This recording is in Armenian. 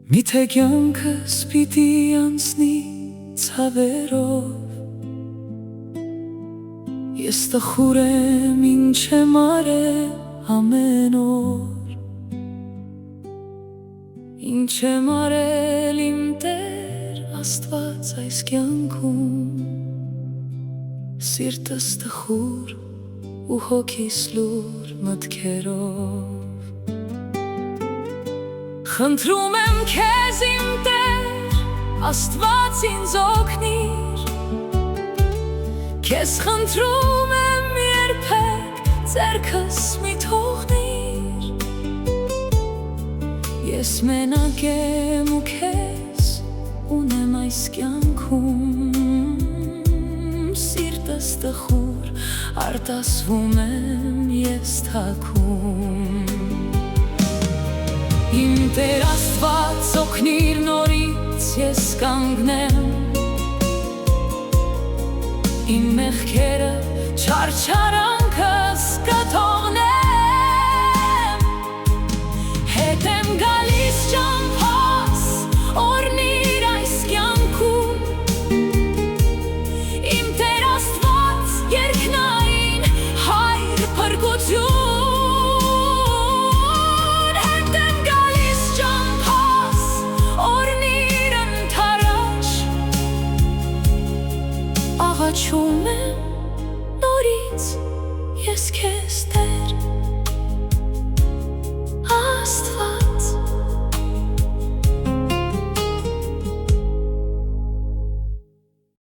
Միթե կյանքս պիտի անցնի ցավերով, ես տխուր եմ ինչ եմ արել ամեն օր, ինչ եմ արել իմ Տեր Աստված այս կյանքում, սիրտս տխուր ու հոգիս լուր մտքերով։ Խնդրում եմ քեզ իմ Տեր, Աստված ինձ օգնիր, քեզ խնդրում եմ երբեք ձեռքս մի թողնիր, ես մենակ եմ ու քեզ ունեմ այս կյանքում, սիրտս տխուր արտասվում եմ ես թաքում։ Իմ Տեր Աստված օգնիր նորից ես կանգնեմ, իմ մեղքերը չարչարանքս կթողնեմ,